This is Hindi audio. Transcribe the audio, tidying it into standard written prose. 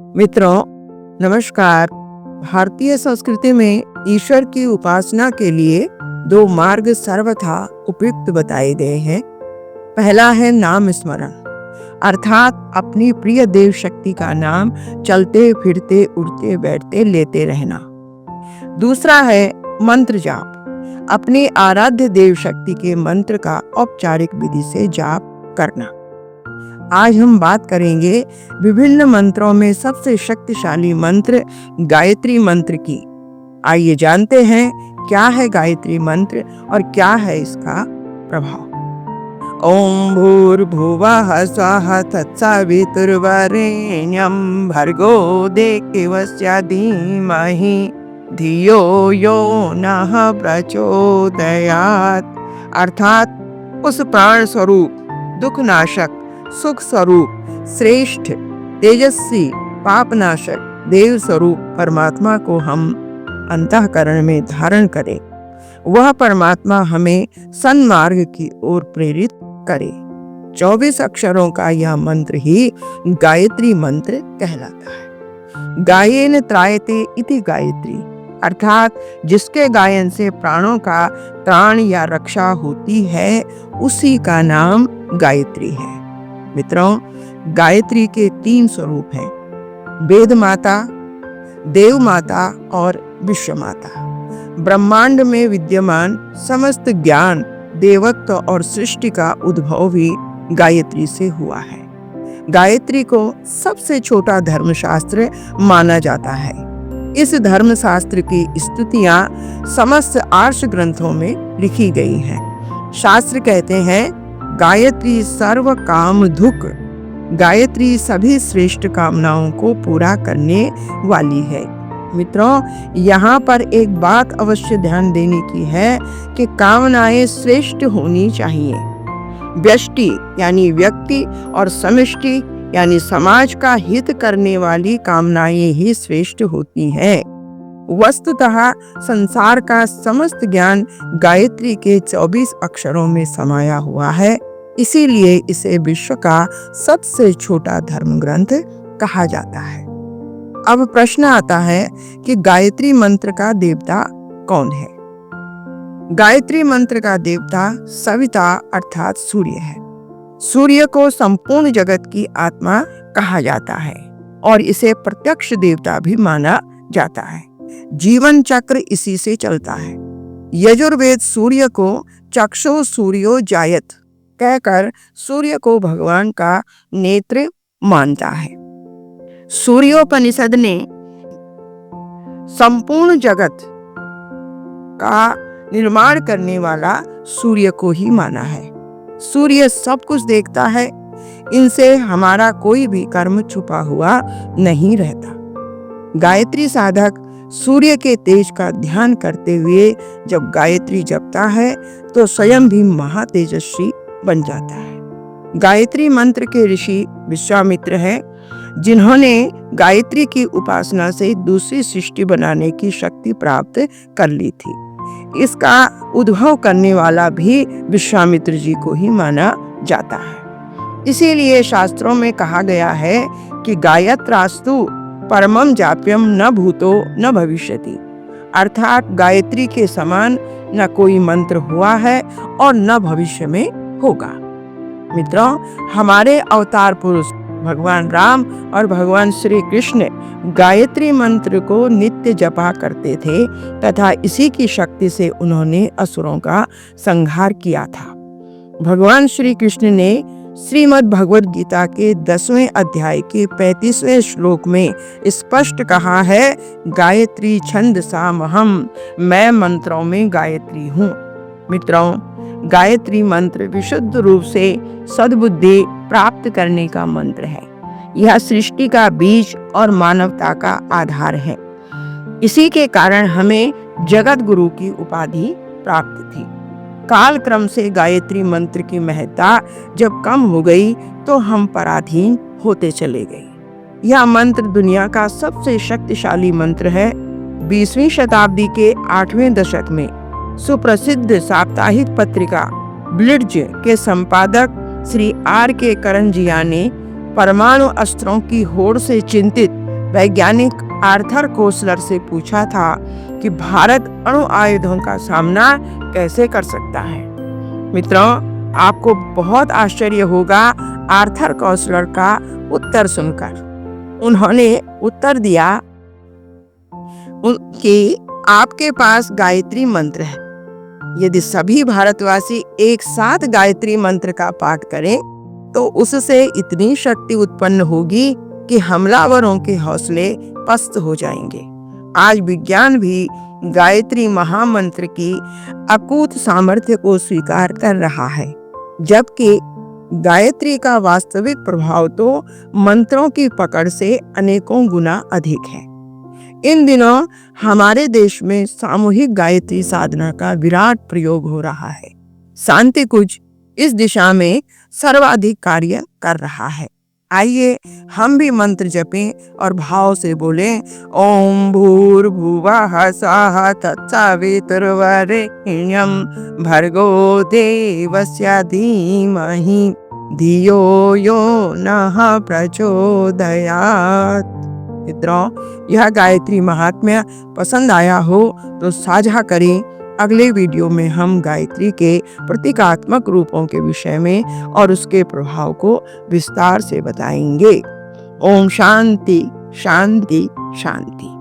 मित्रों, नमस्कार। भारतीय संस्कृति में ईश्वर की उपासना के लिए दो मार्ग सर्वथा उपयुक्त बताए गए हैं। पहला है नाम स्मरण, अर्थात अपनी प्रिय देव शक्ति का नाम चलते फिरते उठते बैठते लेते रहना। दूसरा है मंत्र जाप, अपनी आराध्य देव शक्ति के मंत्र का औपचारिक विधि से जाप करना। आज हम बात करेंगे विभिन्न मंत्रों में सबसे शक्तिशाली मंत्र गायत्री मंत्र की। आइए जानते हैं क्या है गायत्री मंत्र और क्या है इसका प्रभाव। ओम भूर्भुवः स्वः तत्सवितुर्वरेण्यं भर्गो देवस्य धीमहि धियो यो नः प्रचोदयात्। अर्थात उस प्राण स्वरूप, दुखनाशक, सुख स्वरूप, श्रेष्ठ, तेजस्वी, पापनाशक देव स्वरूप परमात्मा को हम अंतःकरण में धारण करें। वह परमात्मा हमें सन्मार्ग की ओर प्रेरित करे। 24 अक्षरों का यह मंत्र ही गायत्री मंत्र कहलाता है। गायेन त्रायते इति गायत्री, अर्थात जिसके गायन से प्राणों का त्राण या रक्षा होती है उसी का नाम गायत्री है। मित्रों, गायत्री के 3 स्वरूप हैं, वेद माता, देव माता और विश्व माता। ब्रह्मांड में विद्यमान समस्त ज्ञान, देवत्व और सृष्टि का उद्भव भी गायत्री से हुआ है। गायत्री को सबसे छोटा धर्मशास्त्र माना जाता है। इस धर्मशास्त्र की स्तुतियां समस्त आर्ष ग्रंथों में लिखी गई हैं। शास्त्र कहते हैं, गायत्री सर्व काम दुख, गायत्री सभी श्रेष्ठ कामनाओं को पूरा करने वाली है। मित्रों, यहाँ पर एक बात अवश्य ध्यान देने की है कि कामनाएं श्रेष्ठ होनी चाहिए। व्यष्टि यानी व्यक्ति और समष्टि यानी समाज का हित करने वाली कामनाएं ही श्रेष्ठ होती हैं। वस्तुतः संसार का समस्त ज्ञान गायत्री के 24 अक्षरों में समाया हुआ है, इसीलिए इसे विश्व का सबसे छोटा धर्म ग्रंथ कहा जाता है। अब प्रश्न आता है कि गायत्री मंत्र का देवता कौन है। गायत्री मंत्र का देवता सविता अर्थात सूर्य है। सूर्य को संपूर्ण जगत की आत्मा कहा जाता है और इसे प्रत्यक्ष देवता भी माना जाता है। जीवन चक्र इसी से चलता है। यजुर्वेद सूर्य को चक्षु सूर्यो जायत कहकर सूर्य को भगवान का नेत्र मानता है। सूर्योपनिषद ने संपूर्ण जगत का निर्माण करने वाला सूर्य को ही माना है। सूर्य सब कुछ देखता है, इनसे हमारा कोई भी कर्म छुपा हुआ नहीं रहता। गायत्री साधक सूर्य के तेज का ध्यान करते हुए जब गायत्री जपता है तो स्वयं भी महातेजस्वी बन जाता है। गायत्री मंत्र के ऋषि विश्वामित्र हैं, जिन्होंने गायत्री की उपासना से दूसरी सृष्टि बनाने की शक्ति प्राप्त कर ली थी। इसका उद्भव करने वाला भी विश्वामित्र जी को ही माना जाता है। इसीलिए शास्त्रों में कहा गया है कि गायत्रास्तु परमं जाप्यम न भूतो न भविष्यति, अर्थात गायत्री के समान न कोई मंत्र हुआ है और न भविष्य में होगा। मित्रों, हमारे अवतार पुरुष भगवान राम और भगवान श्री कृष्ण गायत्री मंत्र को नित्य जपा करते थे तथा इसी की शक्ति से उन्होंने असुरों का संहार किया था। भगवान श्री कृष्ण ने श्रीमद् भगवद गीता के 10वें अध्याय के 35वें श्लोक में स्पष्ट कहा है, गायत्री छंदसामहम, मैं मंत्रों में गायत्री हूँ। मित्रों, गायत्री मंत्र विशुद्ध रूप से सद्बुद्धि प्राप्त करने का मंत्र है। यह सृष्टि का बीज और मानवता का आधार है। इसी के कारण हमें जगत गुरु की उपाधि प्राप्त थी। काल क्रम से गायत्री मंत्र की महत्ता जब कम हो गई तो हम पराधीन होते चले गए। यह मंत्र दुनिया का सबसे शक्तिशाली मंत्र है। 20वीं शताब्दी के 8वें दशक में सुप्रसिद्ध साप्ताहिक पत्रिका ब्लिट्ज के संपादक श्री R.K. करंजिया ने परमाणु अस्त्रों की होड़ से चिंतित वैज्ञानिक आर्थर कोसलर से पूछा था कि भारत अणु आयुधों का सामना कैसे कर सकता है। मित्रों, आपको बहुत आश्चर्य होगा आर्थर कोसलर का उत्तर सुनकर। उन्होंने उत्तर दिया कि आपके पास गायत्री मंत्र है। यदि सभी भारतवासी एक साथ गायत्री मंत्र का पाठ करें तो उससे इतनी शक्ति उत्पन्न होगी कि हमलावरों के हौसले पस्त हो जाएंगे। आज विज्ञान भी गायत्री महामंत्र की अकूत सामर्थ्य को स्वीकार कर रहा है, जबकि गायत्री का वास्तविक प्रभाव तो मंत्रों की पकड़ से अनेकों गुना अधिक है। इन दिनों हमारे देश में सामूहिक गायत्री साधना का विराट प्रयोग हो रहा है। शांति कुंज इस दिशा में सर्वाधिक कार्य कर रहा है। आइए हम भी मंत्र जपें और भाव से बोलें, ओम भूर्भुवः स्वः तत्सवितुर्वरेण्यं भर्गो देवस्य धीमहि धियो यो नः प्रचोदयात्। मित्रों, यह गायत्री महात्म्य पसंद आया हो तो साझा करें। अगले वीडियो में हम गायत्री के प्रतीकात्मक रूपों के विषय में और उसके प्रभाव को विस्तार से बताएंगे। ओम शांति शांति शांति।